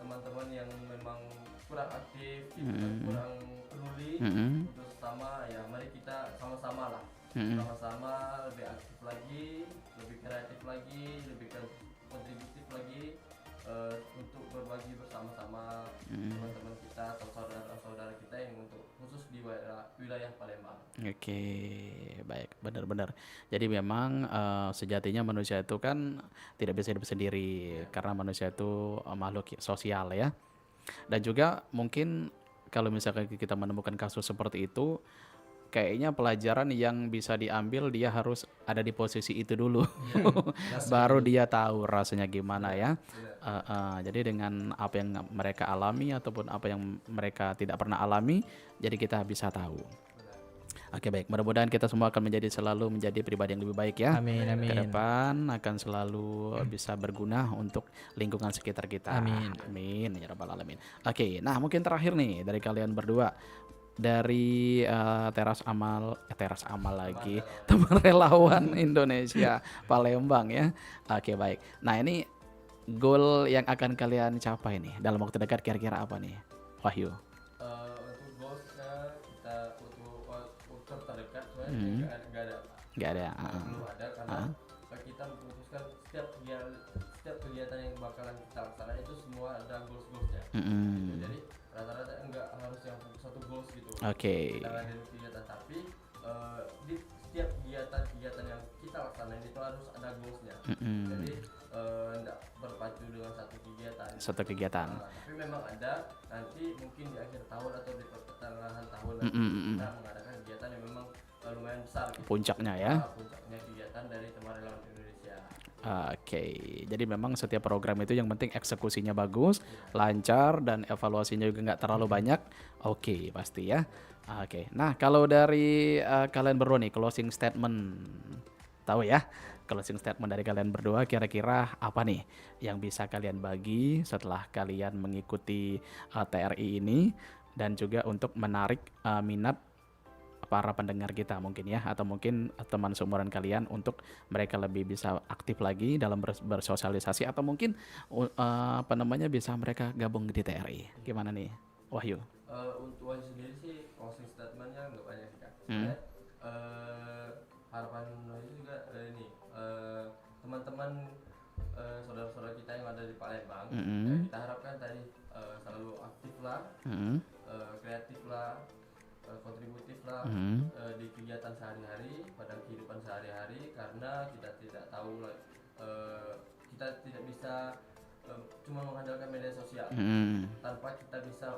teman-teman yang memang kurang aktif gitu kan, kurang peduli untuk sesama, ya mari kita sama-sama lah, sama-sama lebih aktif lagi, lebih kreatif lagi, lebih kontributif lagi untuk berbagi bersama-sama teman-teman kita atau saudara-saudara kita yang untuk khusus di wilayah Palembang. Oke, baik, benar-benar. Jadi memang sejatinya manusia itu kan tidak bisa hidup sendiri karena manusia itu makhluk sosial ya. Dan juga mungkin kalau misalkan kita menemukan kasus seperti itu, kayaknya pelajaran yang bisa diambil dia harus ada di posisi itu dulu, baru dia tahu rasanya gimana ya. Jadi dengan apa yang mereka alami ataupun apa yang mereka tidak pernah alami, jadi kita bisa tahu. Oke baik, mudah-mudahan kita semua akan selalu menjadi pribadi yang lebih baik ya. Amin. Ke depan akan selalu bisa berguna untuk lingkungan sekitar kita. Amin ya rabbal alamin. Oke, nah mungkin terakhir nih dari kalian berdua, dari teras amal lagi, teman relawan Indonesia Palembang ya. Oke baik. Nah ini goal yang akan kalian capai nih dalam waktu dekat kira-kira apa nih, Wahyu? Untuk goalsnya kita untuk waktu terdekat sebenarnya nggak ada. Nggak ada. Belum ada karena kita memutuskan setiap kegiatan yang bakalan kita laksanakan itu semua ada goals-goalsnya. Gitu. Jadi rata-rata nggak harus yang satu goals gitu. Oke. Kita ada kegiatan, tapi di setiap kegiatan yang kita laksanain itu harus ada goalsnya. Jadi nggak berpacu dengan satu kegiatan. Tapi memang ada nanti mungkin di akhir tahun atau di pertengahan tahun kita mengadakan kegiatan yang memang lumayan besar. Gitu. Puncaknya ya. Puncaknya kegiatan dari Teman Relawan Indonesia. Oke, jadi memang setiap program itu yang penting eksekusinya bagus, lancar, dan evaluasinya juga nggak terlalu banyak. Oke, pasti ya. Oke, nah kalau dari kalian berdua nih, closing statement, tahu ya? Closing statement dari kalian berdua kira-kira apa nih yang bisa kalian bagi setelah kalian mengikuti TRI ini, dan juga untuk menarik minat para pendengar kita mungkin ya, atau mungkin teman seumuran kalian untuk mereka lebih bisa aktif lagi dalam bersosialisasi, atau mungkin bisa mereka gabung di TRI. Gimana nih, Wahyu? Untuk Wahyu sendiri sih closing statementnya nggak banyak sih, Kak. Harapan Wahyu juga ini teman-teman saudara-saudara kita yang ada di Palembang, kita harapkan tadi selalu aktif lah, kreatif lah, kontributif lah di kegiatan sehari-hari, pada kehidupan sehari-hari, karena kita tidak tahu kita tidak bisa cuma mengandalkan media sosial tanpa kita bisa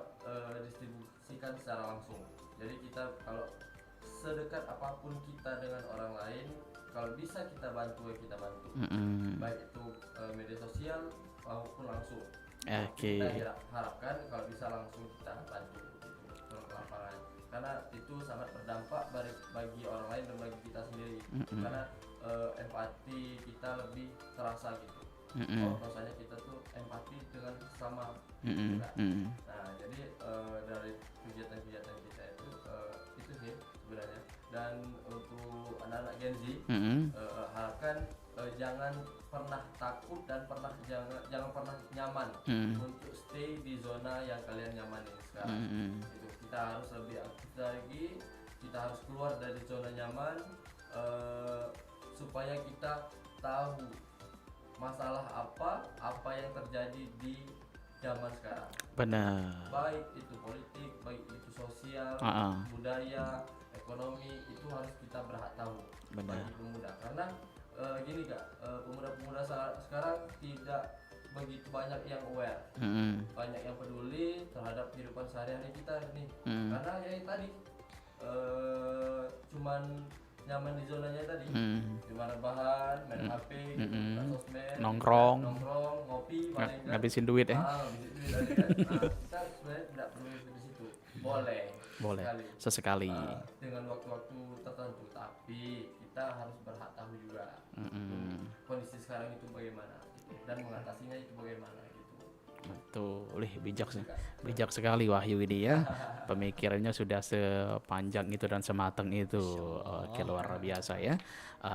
distribusikan secara langsung. Jadi kita kalau sedekat apapun kita dengan orang lain, kalau bisa kita bantu ya kita bantu, baik itu media sosial maupun langsung. Kita harapkan kalau bisa langsung kita bantu gitu, ke lapangan, karena itu sangat berdampak bagi orang lain dan bagi kita sendiri, karena empati kita lebih terasa gitu. Rasanya kita tuh empati dengan sesama kita. Nah, jadi dari kegiatan-kegiatan kita itu sih sebenarnya. Dan untuk anak-anak Gen Z, harapkan jangan pernah takut dan jangan pernah nyaman untuk stay di zona yang kalian nyamanin sekarang. Itu kita harus lebih aktif lagi, kita harus keluar dari zona nyaman supaya kita tahu masalah apa yang terjadi di zaman sekarang. Benar. Baik itu politik, baik itu sosial, budaya, ekonomi, itu harus kita berhak tahu. Bagi pemuda, karena gini Kak, pemuda-pemuda sekarang tidak begitu banyak yang aware, banyak yang peduli terhadap kehidupan sehari-hari kita nih, karena ya tadi cuman nyaman di zonanya tadi, cuma rebahan, main HP, sosmed, nongkrong, ngopi, ngabisin duit ya. Ngabisin duit aja kan. Kita sebenarnya tidak perlu di situ. Boleh sesekali. Dengan waktu-waktu tertentu, tapi kita harus berhak tahu juga kondisi sekarang itu bagaimana gitu, dan mengatasinya itu bagaimana gitu. Betul, bijak sekali Wahyu ini ya. Pemikirannya sudah sepanjang itu dan sematang itu. Oke, luar biasa ya.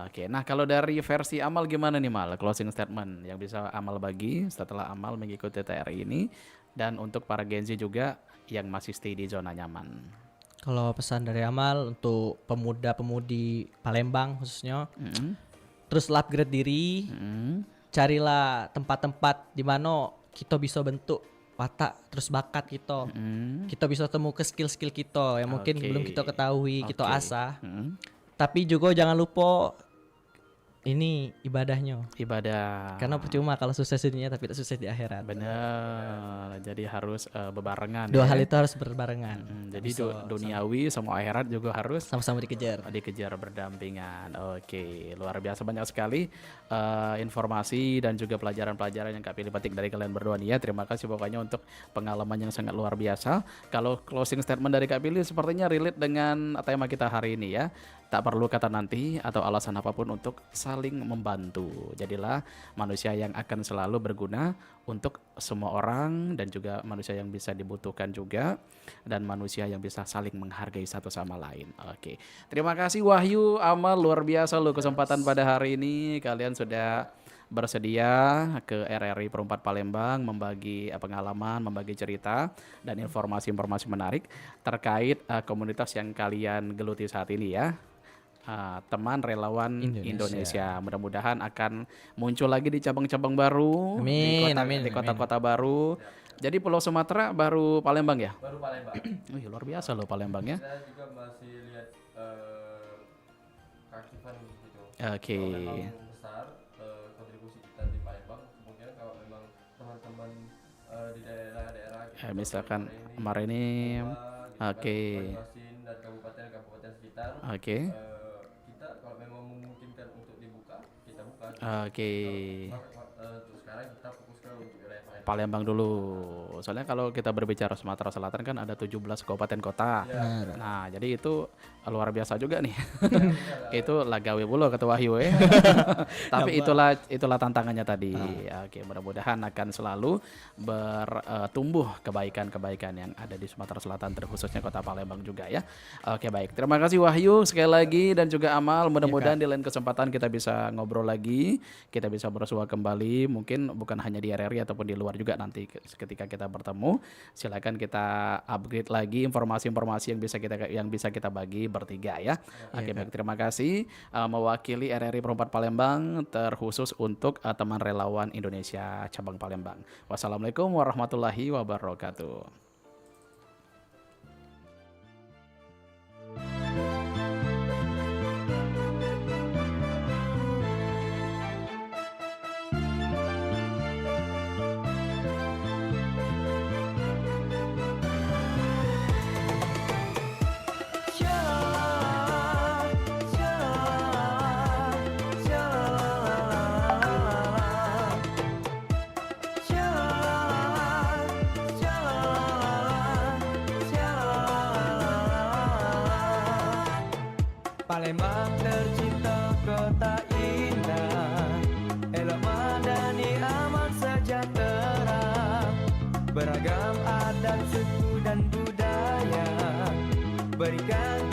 Oke, nah kalau dari versi Amal gimana nih Mal? Closing statement yang bisa Amal bagi setelah Amal mengikuti TRI ini, dan untuk para Gen Z juga yang masih stay di zona nyaman. Kalau pesan dari Amal untuk pemuda-pemudi Palembang khususnya, terus upgrade diri, carilah tempat-tempat di mana kita bisa bentuk watak terus bakat kita. Kita bisa temu ke skill-skill kita yang mungkin belum kita ketahui, kita asah. Tapi juga jangan lupa ini ibadah. Karena percuma kalau sukses di dunia tapi tak sukses di akhirat. Benar. Jadi harus bebarengan. Dua hal itu harus berbarengan. Jadi duniawi sama akhirat juga harus sama-sama dikejar berdampingan. Oke, luar biasa, banyak sekali informasi dan juga pelajaran-pelajaran yang Kak Pilih petik dari kalian berdua nih ya. Terima kasih pokoknya untuk pengalaman yang sangat luar biasa. Kalau closing statement dari Kak Pilih sepertinya relate dengan tema kita hari ini ya. Tak perlu kata nanti atau alasan apapun untuk saling membantu. Jadilah manusia yang akan selalu berguna untuk semua orang, dan juga manusia yang bisa dibutuhkan juga, dan manusia yang bisa saling menghargai satu sama lain. Oke. Terima kasih Wahyu, Amal, luar biasa loh kesempatan pada hari ini. Kalian sudah bersedia ke RRI Perempat Palembang membagi pengalaman, membagi cerita dan informasi-informasi menarik terkait komunitas yang kalian geluti saat ini ya. Teman Relawan Indonesia. Mudah-mudahan akan muncul lagi di cabang-cabang baru, di kota-kota baru. Jadi Pulau Sumatera baru Palembang ya? Baru Palembang. Luar biasa loh Palembang ya. Saya juga masih lihat keaktifan gitu. Oke. Kalau memang besar kontribusi kita di Palembang, kemungkinan kalau memang teman-teman di daerah-daerah misalkan kemarin ini oke. dan kabupaten sekitar. Oke. Kita kalau memang memungkinkan untuk dibuka, kita buka. Oke. Untuk sekarang kita fokuskan untuk wilayah Palembang dulu. Soalnya kalau kita berbicara Sumatera Selatan kan ada 17 kabupaten kota. Ya. Nah, jadi itu luar biasa juga nih. Itu lagawe pula kata Wahyu ya. Tapi itulah tantangannya tadi. Oke, mudah-mudahan akan selalu bertumbuh kebaikan-kebaikan yang ada di Sumatera Selatan terkhususnya Kota Palembang juga ya. Oke, baik. Terima kasih Wahyu sekali lagi dan juga Amal. Mudah-mudahan di lain kesempatan kita bisa ngobrol lagi, kita bisa bersua kembali, mungkin bukan hanya di RRI ataupun di luar juga nanti ketika kita bertemu. Silakan kita upgrade lagi informasi-informasi yang bisa kita bagi bertiga ya. Oke, baik, terima kasih mewakili RRI Perempat Palembang terkhusus untuk teman Relawan Indonesia cabang Palembang. Wassalamualaikum warahmatullahi wabarakatuh. Palembang tercipta kota indah, elok madani aman sejahtera, beragam adat suku dan budaya, berikan